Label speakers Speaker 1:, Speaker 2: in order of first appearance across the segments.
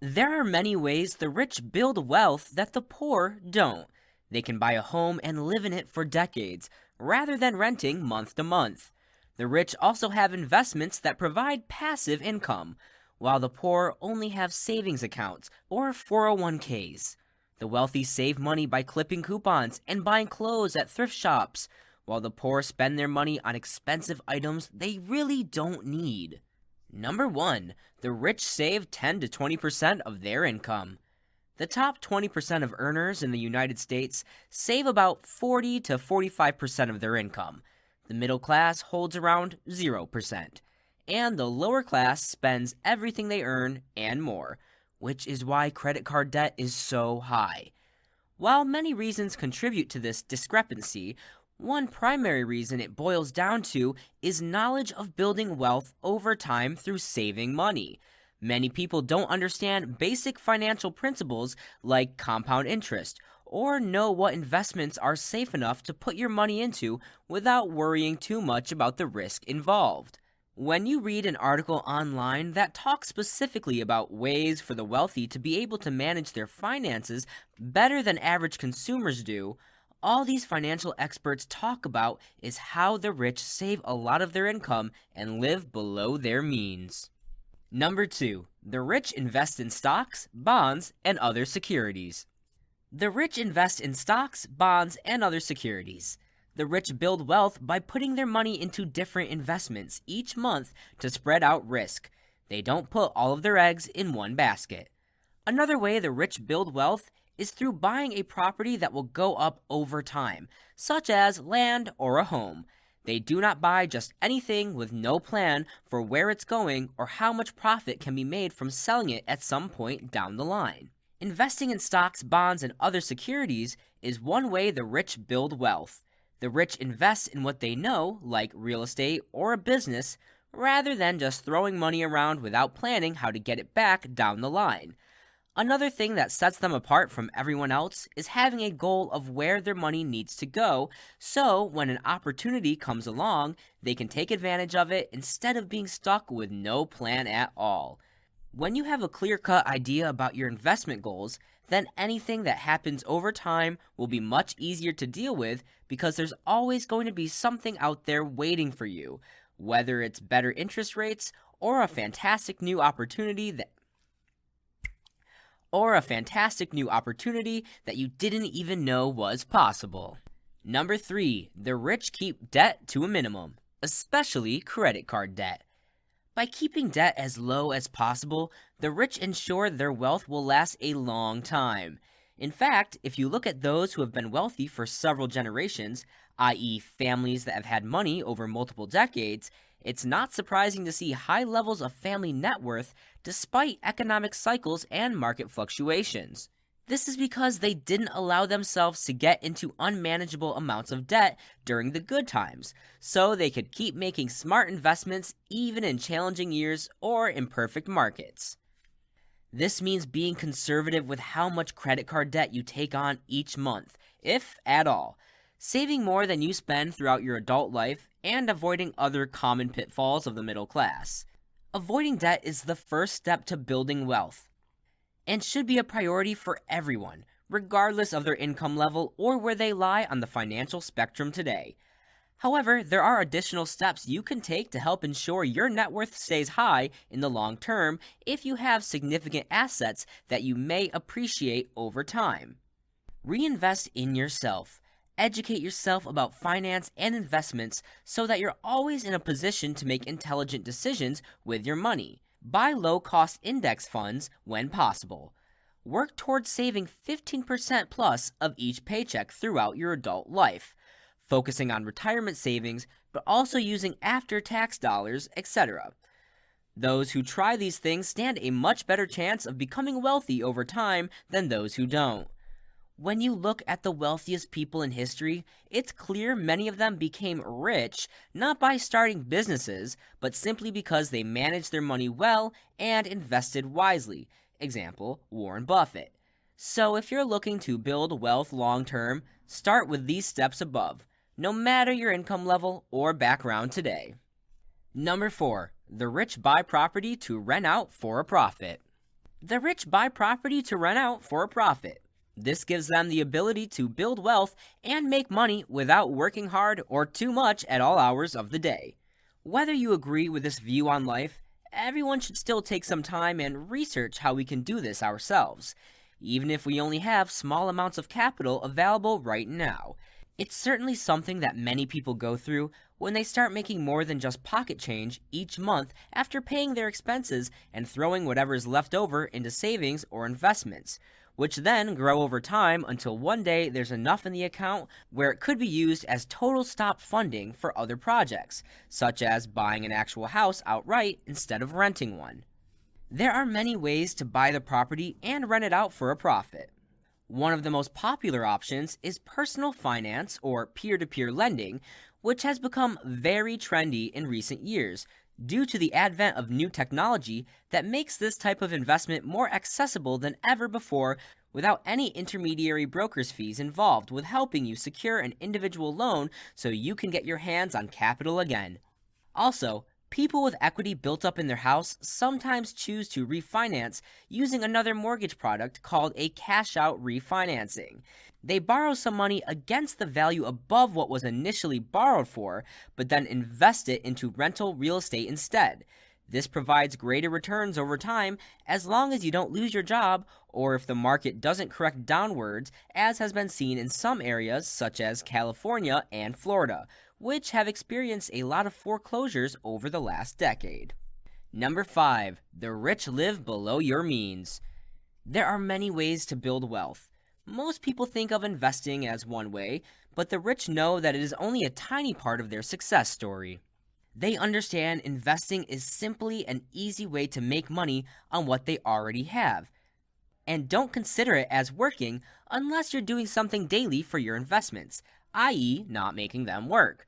Speaker 1: There are many ways the rich build wealth that the poor don't. They can buy a home and live in it for decades, rather than renting month to month. The rich also have investments that provide passive income, while the poor only have savings accounts or 401ks. The wealthy save money by clipping coupons and buying clothes at thrift shops, while the poor spend their money on expensive items they really don't need. Number 1. The rich save 10 to 20% of their income. The top 20% of earners in the United States save about 40 to 45% of their income. The middle class holds around 0%. And the lower class spends everything they earn and more, which is why credit card debt is so high. While many reasons contribute to this discrepancy, one primary reason it boils down to is knowledge of building wealth over time through saving money. Many people don't understand basic financial principles like compound interest, or know what investments are safe enough to put your money into without worrying too much about the risk involved. When you read an article online that talks specifically about ways for the wealthy to be able to manage their finances better than average consumers do, all these financial experts talk about is how the rich save a lot of their income and live below their means. Number 2. The rich invest in stocks, bonds, and other securities. The rich invest in stocks, bonds, and other securities. The rich build wealth by putting their money into different investments each month to spread out risk. They don't put all of their eggs in one basket. Another way the rich build wealth is through buying a property that will go up over time, such as land or a home. They do not buy just anything with no plan for where it's going or how much profit can be made from selling it at some point down the line. Investing in stocks, bonds, and other securities is one way the rich build wealth. The rich invest in what they know, like real estate or a business, rather than just throwing money around without planning how to get it back down the line. Another thing that sets them apart from everyone else is having a goal of where their money needs to go, so when an opportunity comes along, they can take advantage of it instead of being stuck with no plan at all. When you have a clear-cut idea about your investment goals, then anything that happens over time will be much easier to deal with because there's always going to be something out there waiting for you, whether it's better interest rates or a fantastic new opportunity that you didn't even know was possible. Number 3. The rich keep debt to a minimum, especially credit card debt. By keeping debt as low as possible, the rich ensure their wealth will last a long time. In fact, if you look at those who have been wealthy for several generations, i.e., families that have had money over multiple decades, it's not surprising to see high levels of family net worth despite economic cycles and market fluctuations. This is because they didn't allow themselves to get into unmanageable amounts of debt during the good times, so they could keep making smart investments even in challenging years or imperfect markets. This means being conservative with how much credit card debt you take on each month, if at all, saving more than you spend throughout your adult life, and avoiding other common pitfalls of the middle class. Avoiding debt is the first step to building wealth, and should be a priority for everyone, regardless of their income level or where they lie on the financial spectrum today. However, there are additional steps you can take to help ensure your net worth stays high in the long term if you have significant assets that you may appreciate over time. Reinvest in yourself. Educate yourself about finance and investments so that you're always in a position to make intelligent decisions with your money. Buy low-cost index funds when possible. Work towards saving 15% plus of each paycheck throughout your adult life, focusing on retirement savings, but also using after-tax dollars, etc. Those who try these things stand a much better chance of becoming wealthy over time than those who don't. When you look at the wealthiest people in history, it's clear many of them became rich not by starting businesses, but simply because they managed their money well and invested wisely. Example, Warren Buffett. So if you're looking to build wealth long term, start with these steps above, no matter your income level or background today. Number 4. The rich buy property to rent out for a profit. The rich buy property to rent out for a profit. This gives them the ability to build wealth and make money without working hard or too much at all hours of the day. Whether you agree with this view on life, everyone should still take some time and research how we can do this ourselves, even if we only have small amounts of capital available right now. It's certainly something that many people go through when they start making more than just pocket change each month after paying their expenses and throwing whatever is left over into savings or investments, which then grow over time until one day there's enough in the account where it could be used as total stop funding for other projects, such as buying an actual house outright instead of renting one. There are many ways to buy the property and rent it out for a profit. One of the most popular options is personal finance or peer-to-peer lending, which has become very trendy in recent years due to the advent of new technology that makes this type of investment more accessible than ever before without any intermediary broker's fees involved with helping you secure an individual loan so you can get your hands on capital again. Also, people with equity built up in their house sometimes choose to refinance using another mortgage product called a cash-out refinancing. They borrow some money against the value above what was initially borrowed for, but then invest it into rental real estate instead. This provides greater returns over time as long as you don't lose your job or if the market doesn't correct downwards, as has been seen in some areas such as California and Florida, which have experienced a lot of foreclosures over the last decade. Number 5. The rich live below your means. There are many ways to build wealth. Most people think of investing as one way, but the rich know that it is only a tiny part of their success story. They understand investing is simply an easy way to make money on what they already have, and don't consider it as working unless you're doing something daily for your investments, i.e., not making them work.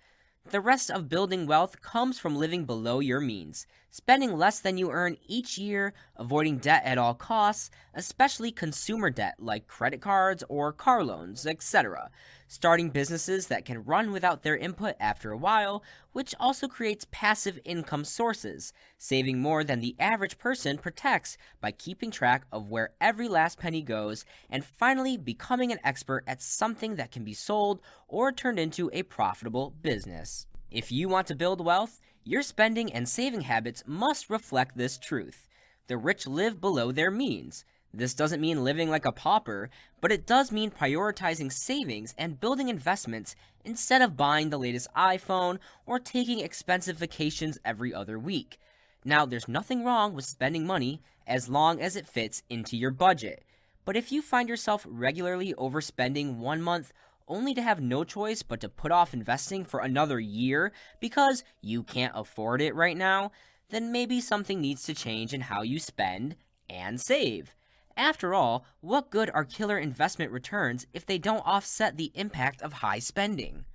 Speaker 1: The rest of building wealth comes from living below your means, spending less than you earn each year, avoiding debt at all costs, especially consumer debt like credit cards or car loans, etc., starting businesses that can run without their input after a while, which also creates passive income sources, saving more than the average person protects by keeping track of where every last penny goes, and finally becoming an expert at something that can be sold or turned into a profitable business. If you want to build wealth, your spending and saving habits must reflect this truth. The rich live below their means. This doesn't mean living like a pauper, but it does mean prioritizing savings and building investments instead of buying the latest iPhone or taking expensive vacations every other week. Now, there's nothing wrong with spending money as long as it fits into your budget. But if you find yourself regularly overspending one month only to have no choice but to put off investing for another year because you can't afford it right now, then maybe something needs to change in how you spend and save. After all, what good are killer investment returns if they don't offset the impact of high spending?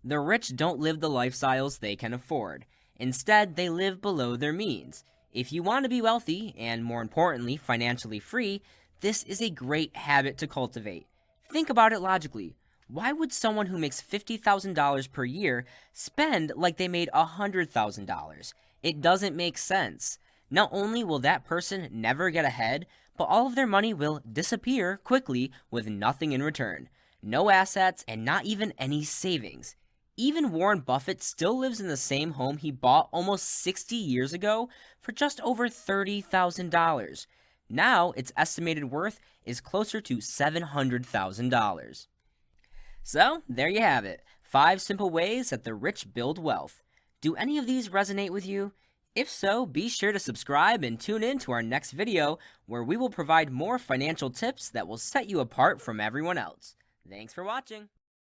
Speaker 1: The rich don't live the lifestyles they can afford. Instead, they live below their means. If you want to be wealthy, and more importantly, financially free, this is a great habit to cultivate. Think about it logically. Why would someone who makes $50,000 per year spend like they made $100,000? It doesn't make sense. Not only will that person never get ahead, but all of their money will disappear quickly with nothing in return. No assets and not even any savings. Even Warren Buffett still lives in the same home he bought almost 60 years ago for just over $30,000. Now its estimated worth is closer to $700,000. So, there you have it. 5 simple ways that the rich build wealth. Do any of these resonate with you? If so, be sure to subscribe and tune in to our next video where we will provide more financial tips that will set you apart from everyone else. Thanks for watching.